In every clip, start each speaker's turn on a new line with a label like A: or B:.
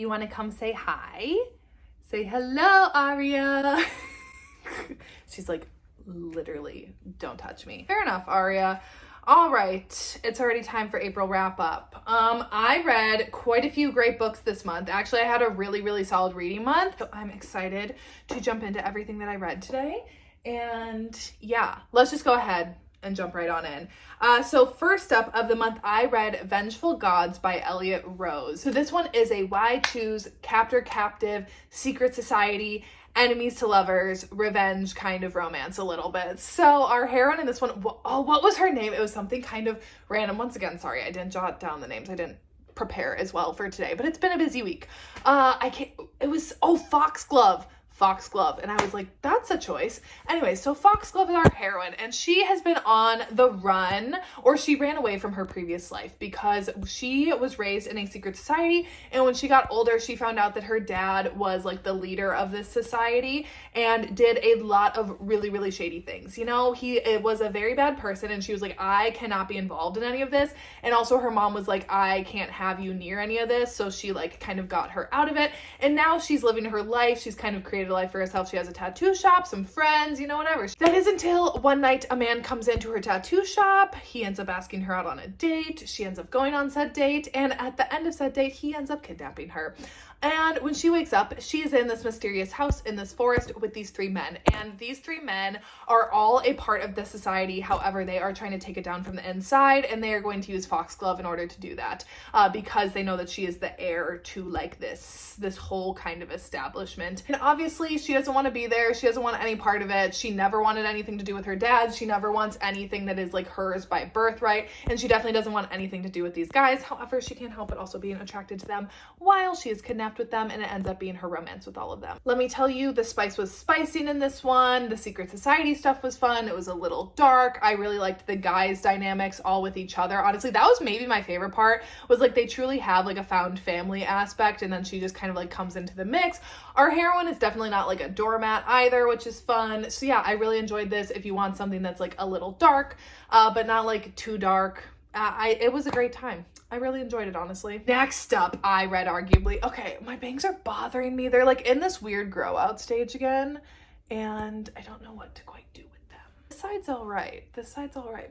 A: You want to come say hi? Say hello, Aria. She's like, literally, don't touch me. Fair enough, Aria. All right, it's already time for April wrap up. I read quite a few great books this month. Actually, I had a really solid reading month, so I'm excited to jump into everything that I read today. And yeah, let's just go ahead and jump right on in. So first up of the month, I read Revengeful Gods by Elliot Rose. So this one is a why choose, captor-captive, secret society, enemies to lovers, revenge kind of romance a little bit. So our heroine in this one, what was her name? It was something kind of random. Once again, sorry, I didn't jot down the names. I didn't prepare as well for today, but it's been a busy week. Foxglove. And I was like, that's a choice. Anyway, so Foxglove is our heroine, and she has been on the run, or she ran away from her previous life because she was raised in a secret society. And when she got older, she found out that her dad was like the leader of this society and did a lot of really shady things. You know, it was a very bad person, and she was like, I cannot be involved in any of this. And also her mom was like, I can't have you near any of this. So she like kind of got her out of it. And now she's living her life. She's kind of created a life for herself. She has a tattoo shop, some friends, you know, whatever. That is until one night a man comes into her tattoo shop. He ends up asking her out on a date. She ends up going on said date. And at the end of said date, he ends up kidnapping her. And when she wakes up, she is in this mysterious house in this forest with these three men. And these three men are all a part of the society. However, they are trying to take it down from the inside, and they are going to use Foxglove in order to do that because they know that she is the heir to like this whole kind of establishment. And obviously she doesn't want to be there. She doesn't want any part of it. She never wanted anything to do with her dad. She never wants anything that is like hers by birthright. And she definitely doesn't want anything to do with these guys. However, she can't help but also being attracted to them while she is kidnapped with them, and it ends up being her romance with all of them. Let me tell you, the spice was spicing in this one. The secret society stuff was fun. It was a little dark. I really liked the guys' dynamics all with each other. Honestly, that was maybe my favorite part, was like they truly have like a found family aspect, and then she just kind of like comes into the mix. Our heroine is definitely not like a doormat either, which is fun. So yeah, I really enjoyed this. If you want something that's like a little dark, but not like too dark, it was a great time. I really enjoyed it, honestly. Next up, I read arguably, okay, my bangs are bothering me. They're like in this weird grow out stage again, and I don't know what to quite do with them. This side's all right,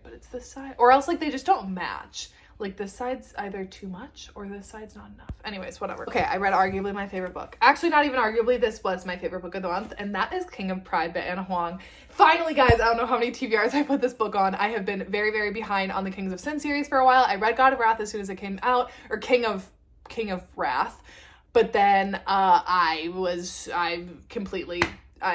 A: but it's this side, or else like they just don't match. Like this side's either too much or this side's not enough. Anyways, whatever. Okay, I read arguably my favorite book. Actually, not even arguably, this was my favorite book of the month, and that is King of Pride by Anna Huang. Finally, guys, I don't know how many TBRs I put this book on. I have been very behind on the Kings of Sin series for a while. I read God of Wrath as soon as it came out, or King of Wrath, but then I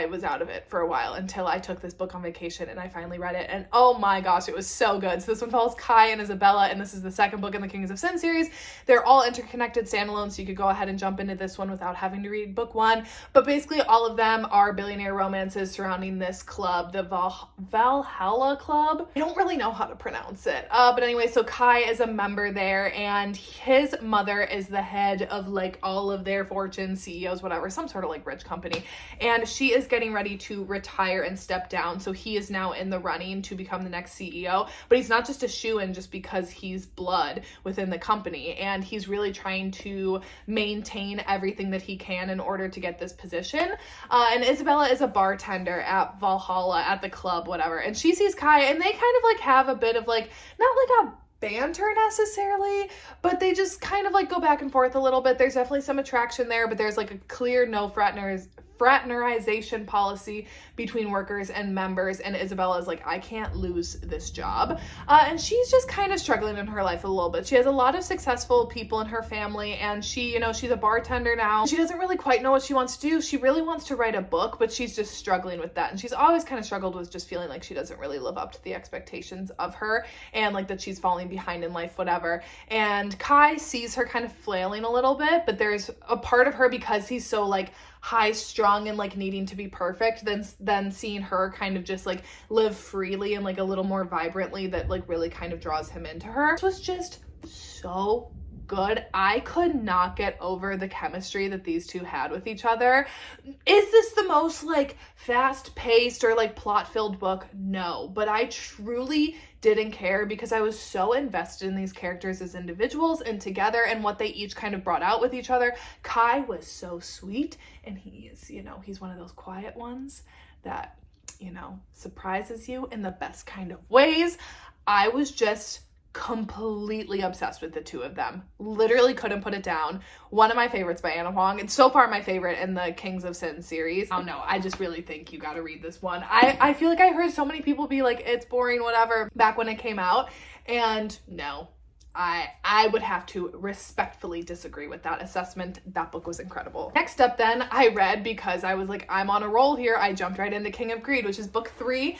A: was out of it for a while until I took this book on vacation and I finally read it, and oh my gosh, it was so good. So this one follows Kai and Isabella, and this is the second book in the Kings of Sin series. They're all interconnected standalone, so you could go ahead and jump into this one without having to read book one. But basically all of them are billionaire romances surrounding this club, the Valhalla Club. I don't really know how to pronounce it. But anyway, so Kai is a member there, and his mother is the head of like all of their fortune, CEOs, whatever, some sort of like rich company. And she is getting ready to retire and step down, so he is now in the running to become the next CEO, but he's not just a shoo-in just because he's blood within the company, and he's really trying to maintain everything that he can in order to get this position. And Isabella is a bartender at Valhalla, at the club, whatever, and she sees Kai, and they kind of like have a bit of like, not like a banter necessarily, but they just kind of like go back and forth a little bit. There's definitely some attraction there, but there's like a clear no fraternization policy between workers and members, and Isabella is like, I can't lose this job. And she's just kind of struggling in her life a little bit. She has a lot of successful people in her family, and she, you know, she's a bartender now. She doesn't really quite know what she wants to do. She really wants to write a book, but she's just struggling with that. And she's always kind of struggled with just feeling like she doesn't really live up to the expectations of her, and like that she's falling behind in life, whatever. And Kai sees her kind of flailing a little bit, but there's a part of her, because he's so like high strung and like needing to be perfect, then seeing her kind of just like live freely and like a little more vibrantly, that like really kind of draws him into her. This was just so good. I could not get over the chemistry that these two had with each other. Is this the most like fast-paced or like plot-filled book? No, but I truly didn't care because I was so invested in these characters as individuals and together and what they each kind of brought out with each other. Kai was so sweet, and he is, you know, he's one of those quiet ones that, you know, surprises you in the best kind of ways. I was just completely obsessed with the two of them. Literally couldn't put it down. One of my favorites by Anna Huang. It's so far my favorite in the Kings of Sin series. Oh no, I just really think you gotta read this one. I feel like I heard so many people be like, it's boring, whatever, back when it came out. And no, I would have to respectfully disagree with that assessment. That book was incredible. Next up then, I read, because I was like, I'm on a roll here, I jumped right into King of Greed, which is book 3.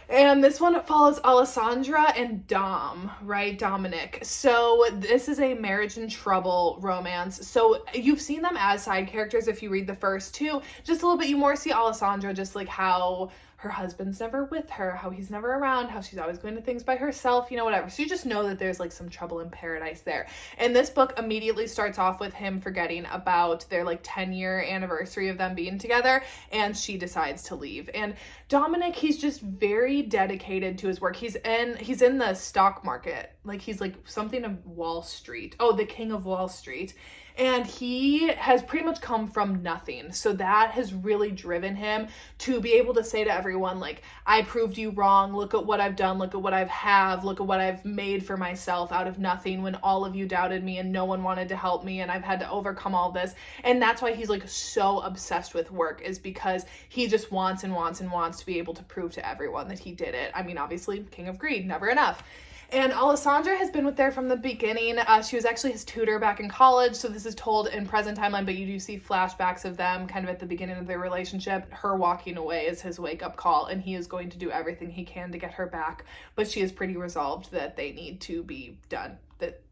A: And this one follows Alessandra and Dom, right? Dominic. So this is a marriage in trouble romance. So you've seen them as side characters if you read the first 2. Just a little bit, you more see Alessandra just like how her husband's never with her, how he's never around, how she's always going to things by herself, you know, whatever. So you just know that there's like some trouble in paradise there. And this book immediately starts off with him forgetting about their like 10-year anniversary of them being together, and she decides to leave. And Dominic, he's just very dedicated to his work. He's in the stock market. Like he's like something of Wall Street. Oh, the king of Wall Street. And he has pretty much come from nothing. So that has really driven him to be able to say to everyone, like, I proved you wrong. Look at what I've done. Look at what look at what I've made for myself out of nothing when all of you doubted me and no one wanted to help me, and I've had to overcome all this. And that's why he's like so obsessed with work, is because he just wants and wants and wants to be able to prove to everyone that he did it. I mean, obviously, King of Greed, never enough. And Alessandra has been with there from the beginning. She was actually his tutor back in college, so this is told in present timeline, but you do see flashbacks of them kind of at the beginning of their relationship. Her walking away is his wake-up call, and he is going to do everything he can to get her back, but she is pretty resolved that they need to be done, that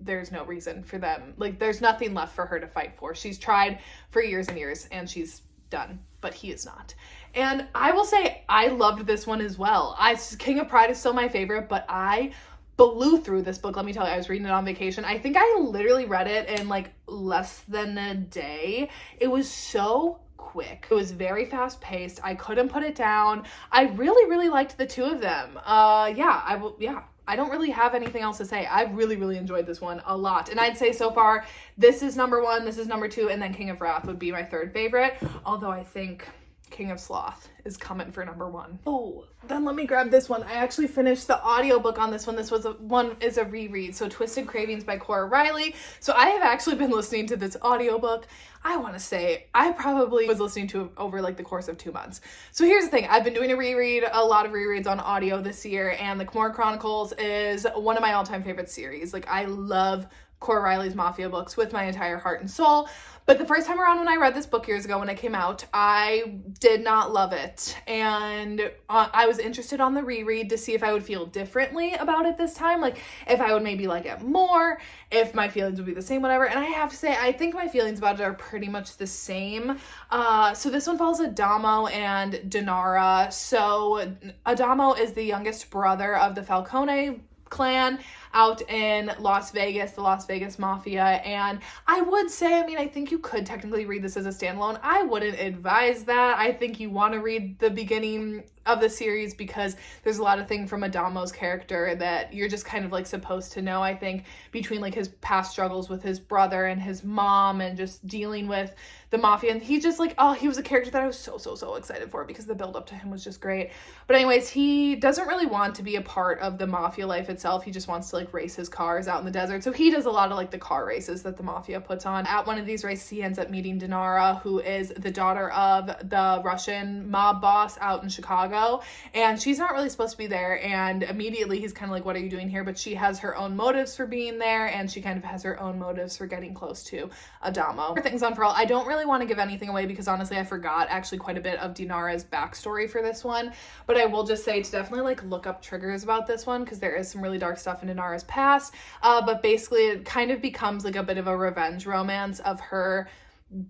A: there's no reason for them, like there's nothing left for her to fight for. She's tried for years and years, and she's done, but he is not. And I will say I loved this one as well. King of Pride is still my favorite, but I blew through this book. Let me tell you, I was reading it on vacation. I think I literally read it in like less than a day. It was so quick. It was very fast paced. I couldn't put it down. I really, really liked the two of them. I don't really have anything else to say. I really, really enjoyed this one a lot. And I'd say so far, this is number 1, this is number 2, and then King of Wrath would be my 3rd favorite. Although I think King of Sloth is coming for number 1. Oh, then let me grab this one. I actually finished the audiobook on this one. This was a reread. So Twisted Cravings by Cora Riley. So I have actually been listening to this audiobook. I want to say I probably was listening to it over like the course of 2 months. So here's the thing. I've been doing a lot of rereads on audio this year, and the Kimura Chronicles is one of my all-time favorite series. Like I love Cora Riley's Mafia books with my entire heart and soul. But the first time around when I read this book years ago when it came out, I did not love it. And I was interested on the reread to see if I would feel differently about it this time. Like if I would maybe like it more, if my feelings would be the same, whatever. And I have to say, I think my feelings about it are pretty much the same. So this one follows Adamo and Dinara. So Adamo is the youngest brother of the Falcone clan out in Las Vegas, the Las Vegas Mafia. And I would say, I mean, I think you could technically read this as a standalone. I wouldn't advise that. I think you want to read the beginning of the series because there's a lot of things from Adamo's character that you're just kind of like supposed to know, I think, between like his past struggles with his brother and his mom and just dealing with the mafia. And he just like, oh, he was a character that I was so excited for because the build up to him was just great. But anyways, he doesn't really want to be a part of the mafia life itself. He just wants to like race his cars out in the desert. So he does a lot of like the car races that the mafia puts on. At one of these races, he ends up meeting Dinara, who is the daughter of the Russian mob boss out in Chicago. And she's not really supposed to be there. And immediately he's kind of like, what are you doing here? But she has her own motives for being there. And she kind of has her own motives for getting close to Adamo. For things on for all, I don't really want to give anything away because honestly, I forgot actually quite a bit of Dinara's backstory for this one. But I will just say to definitely like look up triggers about this one because there is some really dark stuff in Dinara's past. But basically it kind of becomes like a bit of a revenge romance of her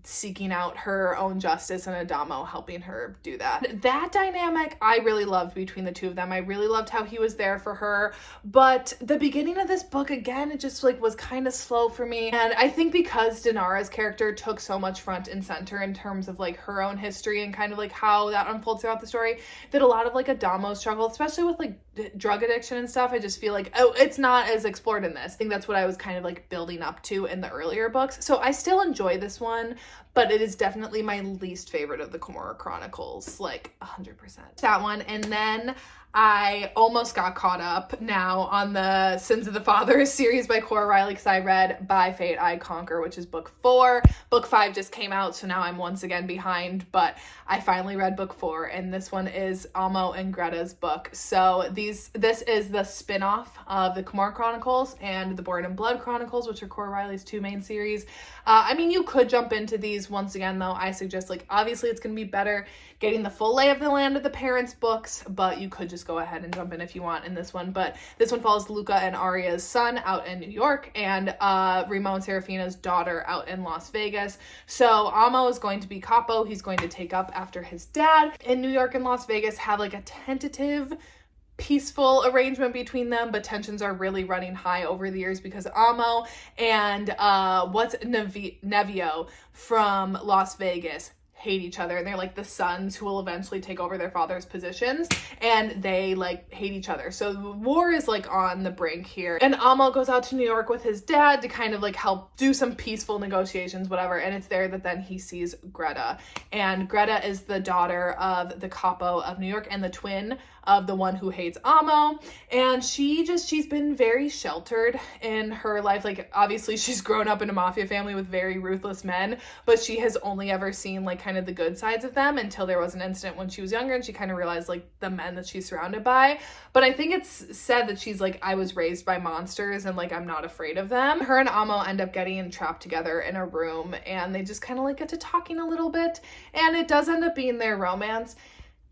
A: seeking out her own justice and Adamo helping her do that. That dynamic I really loved between the two of them. I really loved how he was there for her, but the beginning of this book, again, it just like was kind of slow for me. And I think because Dinara's character took so much front and center in terms of like her own history and kind of like how that unfolds throughout the story, that a lot of like Adamo's struggle, especially with like drug addiction and stuff. I just feel like, oh, it's not as explored in this. I think that's what I was kind of like building up to in the earlier books. So I still enjoy this one, but it is definitely my least favorite of the Kimura Chronicles, like 100%. That one. And then I almost got caught up now on the Sins of the Fathers series by Cora Riley, because I read By Fate I Conquer, which is book 4. Book 5 just came out, so now I'm once again behind, but I finally read book 4, and this one is Amo and Greta's book. So this is the spin-off of the Kimura Chronicles and the Board and Blood Chronicles, which are Cora Riley's 2 main series. I mean, you could jump into these. Once again, though, I suggest, like, obviously it's going to be better getting the full lay of the land of the parents' books, but you could just go ahead and jump in if you want in this one. But this one follows Luca and Arya's son out in New York, and Remo and Serafina's daughter out in Las Vegas. So Amo is going to be capo. He's going to take up after his dad in New York and Las Vegas, have like a tentative peaceful arrangement between them, but tensions are really running high over the years because Amo and Nevio from Las Vegas hate each other, and they're like the sons who will eventually take over their father's positions, and they like hate each other. So war is like on the brink here, and Amo goes out to New York with his dad to kind of like help do some peaceful negotiations, whatever, and it's there that then he sees Greta, and Greta is the daughter of the capo of New York and the twin of the one who hates Amo, and she's been very sheltered in her life. Like, obviously she's grown up in a mafia family with very ruthless men, but she has only ever seen like kind of the good sides of them until there was an incident when she was younger, and she kind of realized like the men that she's surrounded by. But I think it's said that she's like, I was raised by monsters and like I'm not afraid of them. Her and Amo end up getting trapped together in a room, and they just kind of like get to talking a little bit, and it does end up being their romance.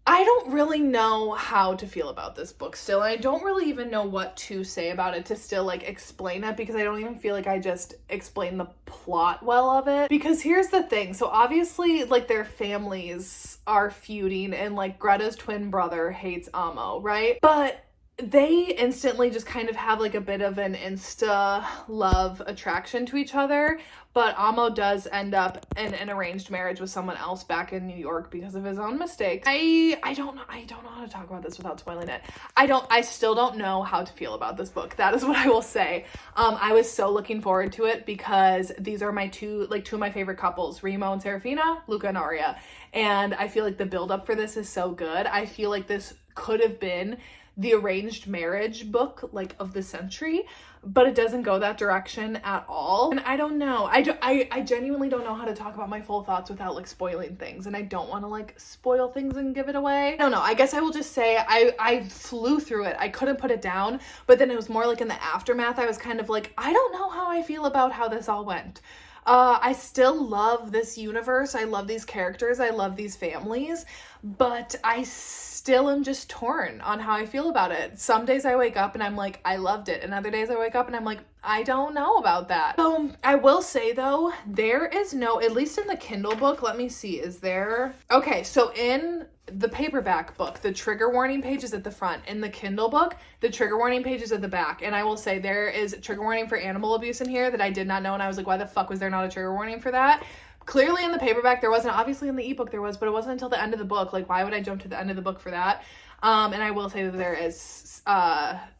A: I don't really know how to feel about this book still. I don't really even know what to say about it to still like explain it, because I don't even feel like I just explained the plot well of it. Because here's the thing. So obviously like their families are feuding, and like Greta's twin brother hates Amo, right? But they instantly just kind of have like a bit of an insta love attraction to each other. But Amo does end up in an arranged marriage with someone else back in New York because of his own mistakes. I don't know how to talk about this without spoiling it. I still don't know how to feel about this book. That is what I will say. I was so looking forward to it because these are my two of my favorite couples, Remo and Serafina, Luca and Arya. And I feel like the buildup for this is so good. I feel like this could have been the arranged marriage book like of the century, but it doesn't go that direction at all. And I don't know. I genuinely don't know how to talk about my full thoughts without like spoiling things, and I don't want to like spoil things and give it away. I don't know. I guess I will just say I flew through it. I couldn't put it down, but then it was more like in the aftermath I was kind of like, I don't know how I feel about how this all went. I still love this universe. I love these characters. I love these families, but I still am just torn on how I feel about it. Some days I wake up and I'm like, I loved it. And other days I wake up and I'm like, I don't know about that. So I will say though, there is no, at least in the Kindle book, let me see, is there? Okay, so in the paperback book, the trigger warning page is at the front. In the Kindle book, the trigger warning page is at the back. And I will say there is a trigger warning for animal abuse in here that I did not know. And I was like, why the fuck was there not a trigger warning for that? Clearly in the paperback there wasn't. Obviously in the ebook there was, but it wasn't until the end of the book. Like, why would I jump to the end of the book for that? And I will say that there is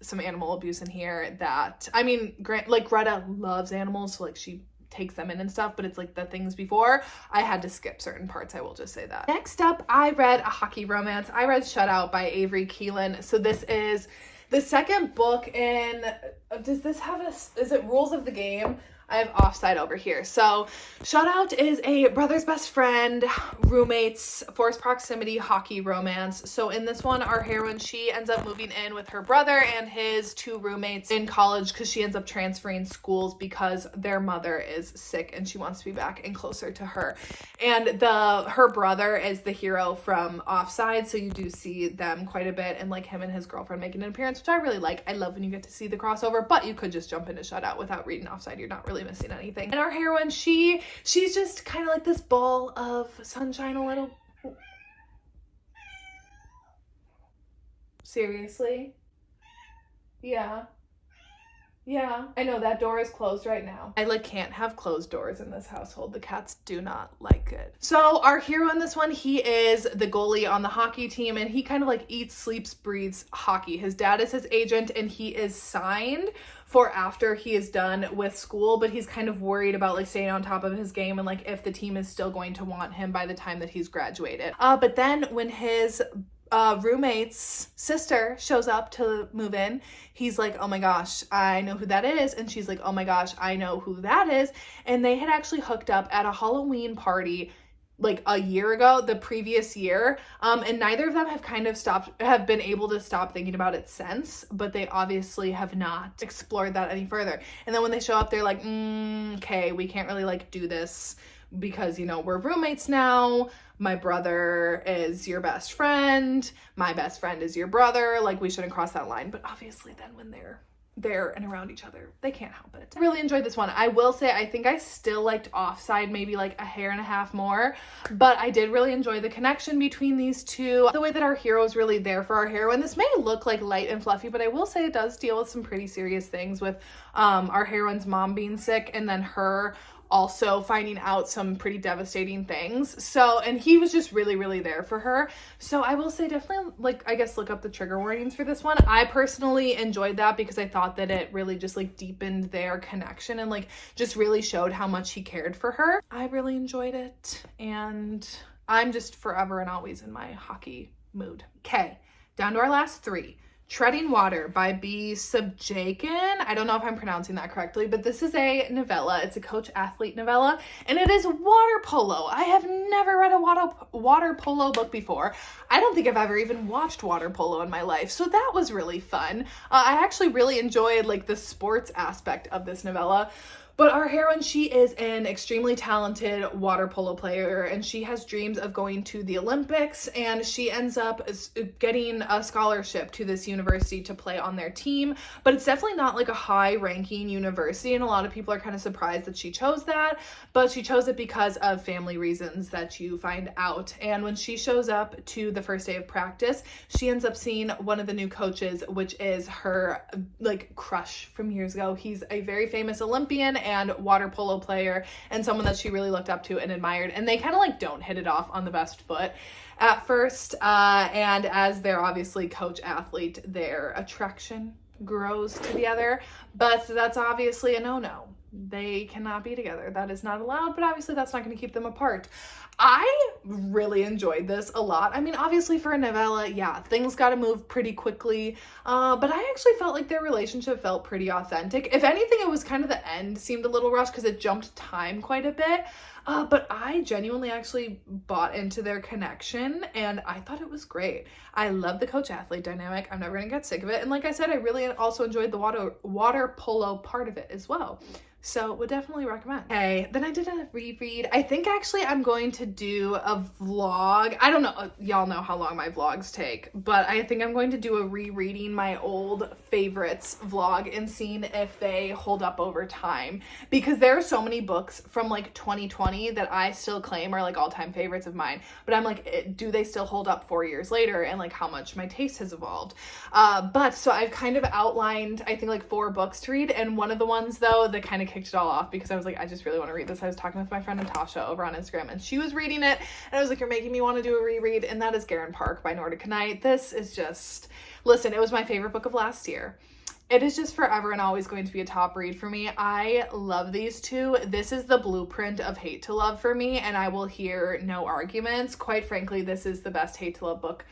A: some animal abuse in here that, I mean, Greta loves animals, so like she takes them in and stuff, but it's like the things before, I had to skip certain parts, I will just say that. Next up, I read a hockey romance. I read Shutout by Avery Keelan. So this is the second book in, does this have is it Rules of the Game? I have Offside over here. So Shutout is a brother's best friend, roommates, forced proximity hockey romance. So in this one, our heroine, she ends up moving in with her brother and his 2 roommates in college because she ends up transferring schools because their mother is sick and she wants to be back and closer to her. And her brother is the hero from Offside, so you do see them quite a bit, and like him and his girlfriend making an appearance, which I really like. I love when you get to see the crossover, but you could just jump into Shutout without reading Offside. You're not really missing anything. And our heroine, she's just kind of like this ball of sunshine a little. Seriously? Yeah. Yeah, I know that door is closed right now. I like can't have closed doors in this household. The cats do not like it. So our hero in this one, he is the goalie on the hockey team, and he kind of like eats, sleeps, breathes hockey. His dad is his agent, and he is signed for after he is done with school, but he's kind of worried about like staying on top of his game and like if the team is still going to want him by the time that he's graduated. But then when his roommate's sister shows up to move in, he's like, oh my gosh, I know who that is. And she's like, oh my gosh, I know who that is. And they had actually hooked up at a Halloween party like a year ago, the previous year. And neither of them have been able to stop thinking about it since, but they obviously have not explored that any further. And then when they show up, they're like, okay, we can't really like do this because, you know, we're roommates now. My brother is your best friend. My best friend is your brother. Like, we shouldn't cross that line. But obviously then when they're there and around each other, they can't help it. I really enjoyed this one. I will say, I think I still liked Offside maybe like a hair and a half more, but I did really enjoy the connection between these two. The way that our hero is really there for our heroine. This may look like light and fluffy, but I will say it does deal with some pretty serious things with our heroine's mom being sick and then her also finding out some pretty devastating things. So, and he was just really, really there for her. So I will say definitely, like, I guess look up the trigger warnings for this one. I personally enjoyed that because I thought that it really just like deepened their connection and like just really showed how much he cared for her. I really enjoyed it, and I'm just forever and always in my hockey mood. Okay, down to our last three. Treading Water by B. Subjakin. I don't know if I'm pronouncing that correctly, but this is a novella. It's a coach athlete novella, and it is water polo. I have never read a water polo book before. I don't think I've ever even watched water polo in my life, so that was really fun. I actually really enjoyed like the sports aspect of this novella. But our heroine, she is an extremely talented water polo player, and she has dreams of going to the Olympics, and she ends up getting a scholarship to this university to play on their team. But it's definitely not like a high-ranking university, and a lot of people are kind of surprised that she chose that, but she chose it because of family reasons that you find out. And when she shows up to the first day of practice, she ends up seeing one of the new coaches, which is her like crush from years ago. He's a very famous Olympian and water polo player, and someone that she really looked up to and admired, and they kind of like don't hit it off on the best foot at first, and as they're obviously coach athlete, their attraction grows together, but that's obviously a no-no. They cannot be together. That is not allowed, but obviously that's not going to keep them apart. I really enjoyed this a lot. I mean, obviously for a novella, yeah, things got to move pretty quickly, but I actually felt like their relationship felt pretty authentic. If anything, it was kind of the end seemed a little rushed because it jumped time quite a bit, but I genuinely actually bought into their connection, and I thought it was great. I love the coach-athlete dynamic. I'm never going to get sick of it, and like I said, I really also enjoyed the water polo part of it as well. So would definitely recommend. Okay, then I did a reread. I think actually I'm going to do a vlog. I don't know, y'all know how long my vlogs take, but I think I'm going to do a rereading my old favorites vlog and seeing if they hold up over time, because there are so many books from like 2020 that I still claim are like all-time favorites of mine, but I'm like, do they still hold up 4 years later, and like how much my taste has evolved. But so I've kind of outlined, I think like 4 books to read, and one of the ones though that kind of kicked it all off because I was like, I just really want to read this. I was talking with my friend Natasha over on Instagram, and she was reading it, and I was like, you're making me want to do a reread, and that is Garen Park by Nordica Night. This is just, listen, it was my favorite book of last year. It is just forever and always going to be a top read for me. I love these two. This is the blueprint of hate to love for me, and I will hear no arguments. Quite frankly, this is the best hate to love book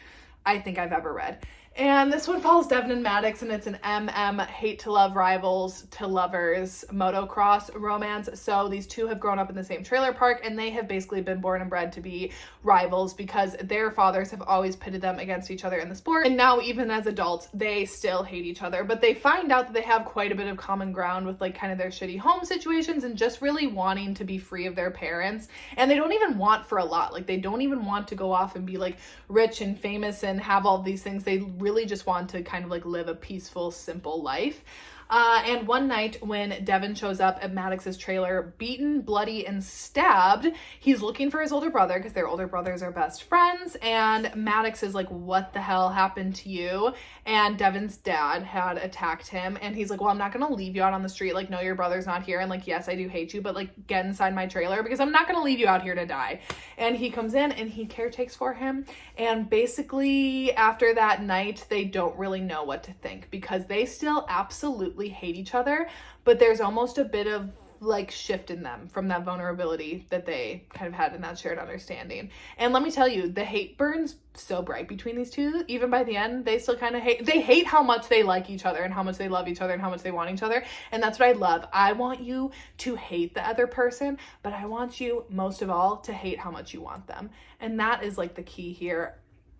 A: I think I've ever read. And this one follows Devin and Maddox, and it's an hate to love rivals to lovers motocross romance. So these two have grown up in the same trailer park, and they have basically been born and bred to be rivals because their fathers have always pitted them against each other in the sport. And now even as adults, they still hate each other, but they find out that they have quite a bit of common ground with like kind of their shitty home situations and just really wanting to be free of their parents. And they don't even want for a lot. Like they don't even want to go off and be like rich and famous and have all these things. They really just want to kind of like live a peaceful, simple life. And one night when Devin shows up at Maddox's trailer, beaten, bloody, and stabbed, he's looking for his older brother because their older brothers are best friends. And Maddox is like, what the hell happened to you? And Devin's dad had attacked him. And he's like, well, I'm not going to leave you out on the street. Like, no, your brother's not here. And like, yes, I do hate you, but like, get inside my trailer because I'm not going to leave you out here to die. And he comes in and he caretakes for him. And basically after that night, they don't really know what to think because they still absolutely hate each other, but there's almost a bit of like shift in them from that vulnerability that they kind of had in that shared understanding. And let me tell you, the hate burns so bright between these two. Even by the end, they still kind of hate how much they like each other and how much they love each other and how much they want each other. And that's what I love. I want you to hate the other person, but I want you most of all to hate how much you want them. And that is like the key here.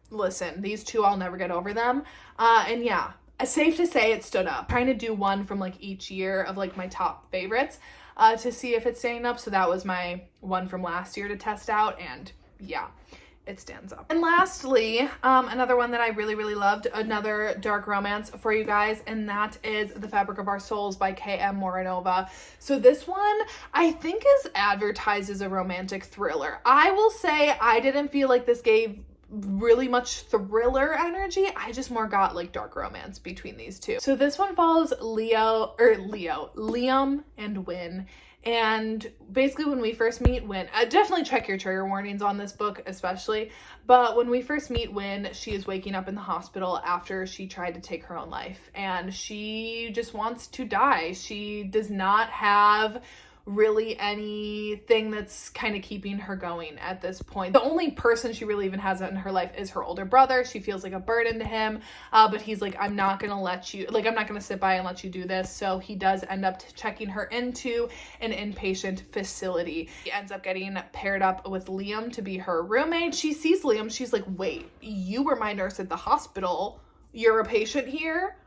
A: Listen, these two, I'll never get over them. And yeah, safe to say it stood up. Trying to do one from like each year of like my top favorites to see if it's staying up. So that was my one from last year to test out, and yeah, it stands up. And lastly, another one that I really, really loved, another dark romance for you guys, and that is The Fabric of Our Souls by K.M. Moranova. So this one, I think, is advertised as a romantic thriller. I will say I didn't feel like this gave really much thriller energy. I just more got like dark romance between these two. So this one follows Liam and Win. And basically when we first meet Win, definitely check your trigger warnings on this book especially, but when we first meet Win, she is waking up in the hospital after she tried to take her own life and she just wants to die. She does not have really anything that's kind of keeping her going at this point. The only person she really even has in her life is her older brother. She feels like a burden to him, but he's like, I'm not gonna let you, like, I'm not gonna sit by and let you do this. So he does end up checking her into an inpatient facility. He ends up getting paired up with Liam to be her roommate. She sees Liam, she's like, wait, you were my nurse at the hospital, you're a patient here?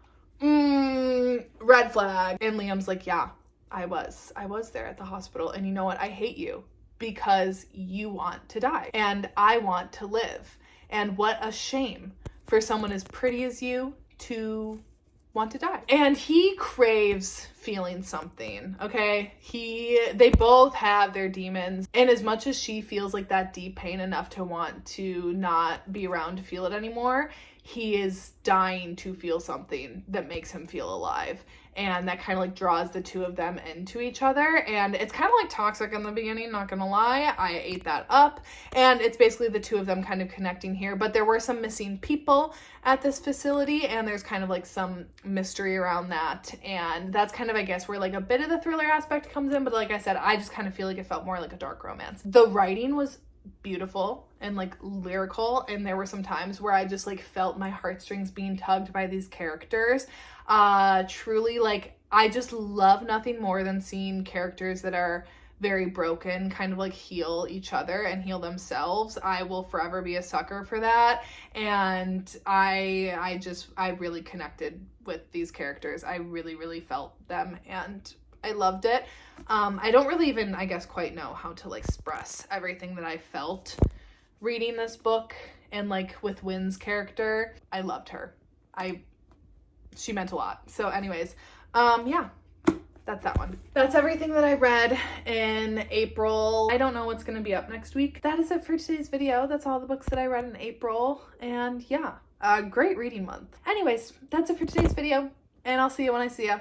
A: Red flag. And Liam's like, yeah, I was there at the hospital, and you know what? I hate you because you want to die and I want to live. And what a shame for someone as pretty as you to want to die. And he craves feeling something, okay? They both have their demons. And as much as she feels like that deep pain enough to want to not be around to feel it anymore, he is dying to feel something that makes him feel alive. And that kind of like draws the two of them into each other. And it's kind of like toxic in the beginning, not gonna lie. I ate that up. And it's basically the two of them kind of connecting here. But there were some missing people at this facility, and there's kind of like some mystery around that. And that's kind of, I guess, where like a bit of the thriller aspect comes in. But like I said, I just kind of feel like it felt more like a dark romance. The writing was beautiful and like lyrical, and there were some times where I just like felt my heartstrings being tugged by these characters. Truly, like, I just love nothing more than seeing characters that are very broken kind of like heal each other and heal themselves. I will forever be a sucker for that. And I really connected with these characters. I really, really felt them, and I loved it. I don't really even, I guess, quite know how to like express everything that I felt reading this book. And like with Win's character, I loved her. She meant a lot. So anyways, yeah, that's that one. That's everything that I read in April. I don't know what's going to be up next week. That is it for today's video. That's all the books that I read in April. And yeah, a great reading month. Anyways, that's it for today's video, and I'll see you when I see ya.